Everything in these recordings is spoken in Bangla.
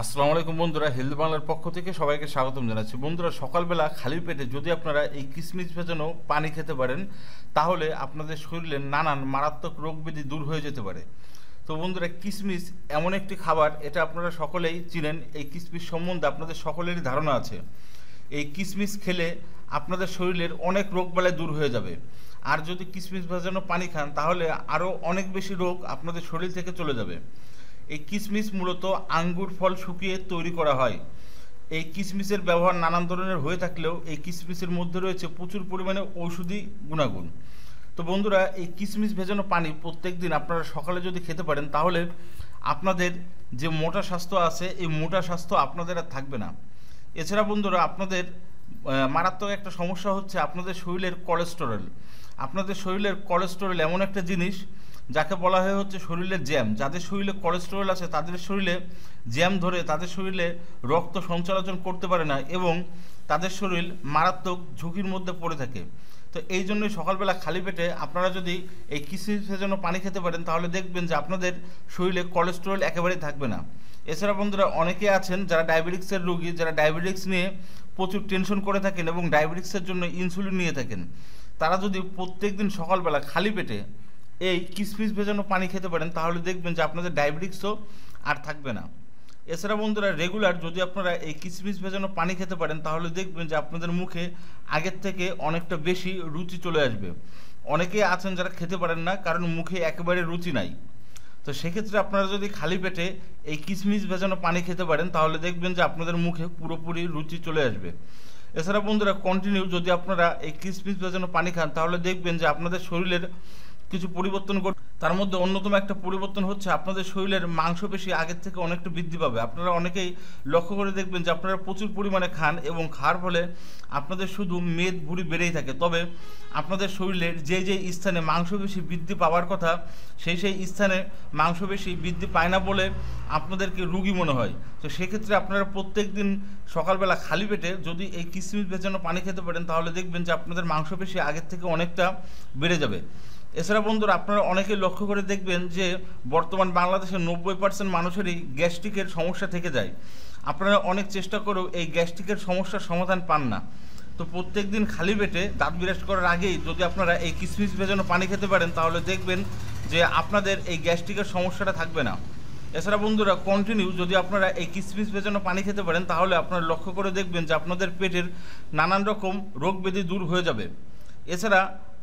আসসালামু আলাইকুম বন্ধুরা, হেলথ বাংলার পক্ষ থেকে সবাইকে স্বাগতম জানাচ্ছি। বন্ধুরা, সকালবেলা খালি পেটে যদি আপনারা এই কিশমিশ ভেজানো পানি খেতে পারেন তাহলে আপনাদের শরীরের নানান মারাত্মক রোগ ব্যাধি দূর হয়ে যেতে পারে। তো বন্ধুরা, কিশমিশ এমন একটি খাবার, এটা আপনারা সকলেই চিনেন। এই কিশমিশ সম্বন্ধে আপনাদের সকলেরই ধারণা আছে। এই কিশমিশ খেলে আপনাদের শরীরের অনেক রোগবালাই দূর হয়ে যাবে। আর যদি কিশমিশ ভেজানো পানি খান তাহলে আরও অনেক বেশি রোগ আপনাদের শরীর থেকে চলে যাবে। এই কিশমিশ মূলত আঙ্গুর ফল শুকিয়ে তৈরি করা হয়। এই কিশমিশের ব্যবহার নানান ধরনের হয়ে থাকলেও এই কিশমিশের মধ্যে রয়েছে প্রচুর পরিমাণে ঔষধি গুণাগুণ। তো বন্ধুরা, এই কিশমিশ ভেজানো পানি প্রত্যেক দিন আপনারা সকালে যদি খেতে পারেন তাহলে আপনাদের যে মোটা স্বাস্থ্য আছে এই মোটা স্বাস্থ্য আপনাদের আর থাকবে না। এছাড়া বন্ধুরা, আপনাদের মারাত্মক একটা সমস্যা হচ্ছে আপনাদের শরীরের কোলেস্টেরল। আপনাদের শরীরের কোলেস্টেরল এমন একটা জিনিস যাকে বলা হয় হচ্ছে শরীরের জ্যাম। যাদের শরীরে কোলেস্টেরল আছে তাদের শরীরে জ্যাম ধরে তাদের শরীরে রক্ত সঞ্চালন করতে পারে না এবং তাদের শরীর মারাত্মক ঝুঁকির মধ্যে পড়ে থাকে। তো এই জন্যই সকালবেলা খালি পেটে আপনারা যদি এই কিশমিশ ভেজানো পানি খেতে পারেন তাহলে দেখবেন যে আপনাদের শরীরে কোলেস্টেরল একেবারেই থাকবে না। এছাড়া বন্ধুরা, অনেকে আছেন যারা ডায়াবেটিক্সের রোগী, যারা ডায়াবেটিক্স নিয়ে প্রচুর টেনশন করে থাকেন এবং ডায়াবেটিক্সের জন্য ইনসুলিন নিয়ে থাকেন। তারা যদি প্রত্যেক দিন সকালবেলা খালি পেটে এই কিশমিশ ভেজানো পানি খেতে পারেন তাহলে দেখবেন যে আপনাদের ডায়াবেটিক্সও আর থাকবে না। এছাড়া বন্ধুরা, রেগুলার যদি আপনারা এই কিশমিশ ভেজানো পানি খেতে পারেন তাহলে দেখবেন যে আপনাদের মুখে আগের থেকে অনেকটা বেশি রুচি চলে আসবে। অনেকেই আছেন যারা খেতে পারেন না কারণ মুখে একেবারে রুচি নাই। তো সেক্ষেত্রে আপনারা যদি খালি পেটে এই কিশমিশ ভেজানো পানি খেতে পারেন তাহলে দেখবেন যে আপনাদের মুখে পুরোপুরি রুচি চলে আসবে। এছাড়া বন্ধুরা, কন্টিনিউ যদি আপনারা এই কিশমিশ ভেজানো পানি খান তাহলে দেখবেন যে আপনাদের শরীরের কিছু পরিবর্তন ঘটবে। তার মধ্যে অন্যতম একটা পরিবর্তন হচ্ছে আপনাদের শরীরের মাংসপেশি আগের থেকে অনেকটা বৃদ্ধি পাবে। আপনারা অনেকেই লক্ষ্য করে দেখবেন যে আপনারা প্রচুর পরিমাণে খান এবং খাওয়ার ফলে আপনাদের শুধু মেদ ভুঁড়ি বেড়েই থাকে, তবে আপনাদের শরীরের যে যে স্থানে মাংসপেশি বৃদ্ধি পাওয়ার কথা সেই স্থানে মাংসপেশি বৃদ্ধি পায় না বলে আপনাদেরকে রোগী মনে হয়। তো সেক্ষেত্রে আপনারা প্রত্যেক দিন সকালবেলা খালি পেটে যদি এই কিশমিশ ভেজানো পানি খেতে পারেন তাহলে দেখবেন যে আপনাদের মাংসপেশি আগের থেকে অনেকটা বেড়ে যাবে। এছাড়া বন্ধুরা, আপনারা অনেকে লক্ষ্য করে দেখবেন যে বর্তমান বাংলাদেশের 90% মানুষেরই গ্যাস্ট্রিকের সমস্যা থেকে যায়। আপনারা অনেক চেষ্টা করেও এই গ্যাস্ট্রিকের সমস্যার সমাধান পান না। তো প্রত্যেক দিন খালি পেটে দাঁত বিরাজ করার আগেই যদি আপনারা এই কিশমিশ ভেজানো পানি খেতে পারেন তাহলে দেখবেন যে আপনাদের এই গ্যাস্ট্রিকের সমস্যাটা থাকবে না। এছাড়া বন্ধুরা, কন্টিনিউ যদি আপনারা এই কিশমিশ ভেজানো পানি খেতে পারেন তাহলে আপনারা লক্ষ্য করে দেখবেন যে আপনাদের পেটের নানান রকম রোগ ব্যাধি দূর হয়ে যাবে। এছাড়া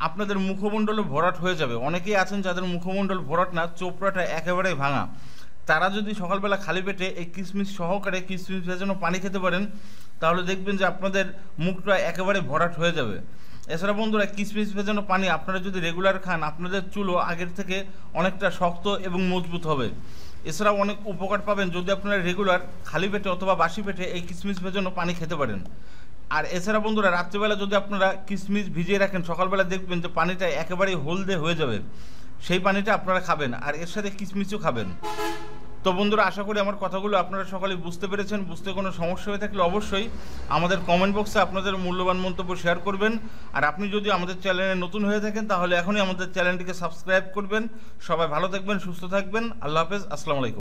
আপনাদের মুখমণ্ডলও ভরাট হয়ে যাবে। অনেকেই আছেন যাদের মুখমণ্ডল ভরাট না, চোপড়াটা একেবারেই ভাঙা। তারা যদি সকালবেলা খালি পেটে এই কিশমিশ সহকারে কিশমিশ ভেজানো পানি খেতে পারেন তাহলে দেখবেন যে আপনাদের মুখটা একেবারে ভরাট হয়ে যাবে। এছাড়া বন্ধুরা, কিশমিশ ভেজানো পানি আপনারা যদি রেগুলার খান আপনাদের চুলও আগের থেকে অনেকটা শক্ত এবং মজবুত হবে। এছাড়াও অনেক উপকার পাবেন যদি আপনারা রেগুলার খালি পেটে অথবা বাসি পেটে এই কিশমিশ ভেজানো পানি খেতে পারেন। আর এছাড়া বন্ধুরা, রাত্রিবেলা যদি আপনারা কিশমিশ ভিজিয়ে রাখেন সকালবেলা দেখবেন যে পানিটা একেবারেই হলদে হয়ে যাবে। সেই পানিটা আপনারা খাবেন আর এর সাথে কিশমিশও খাবেন। তো বন্ধুরা, আশা করি আমার কথাগুলো আপনারা সকলেই বুঝতে পেরেছেন। বুঝতে কোনো সমস্যা হয়ে থাকলে অবশ্যই আমাদের কমেন্ট বক্সে আপনাদের মূল্যবান মন্তব্য শেয়ার করবেন। আর আপনি যদি আমাদের চ্যানেলে নতুন হয়ে থাকেন তাহলে এখনই আমাদের চ্যানেলটিকে সাবস্ক্রাইব করবেন। সবাই ভালো থাকবেন, সুস্থ থাকবেন। আল্লাহ হাফেজ, আসসালামু আলাইকুম।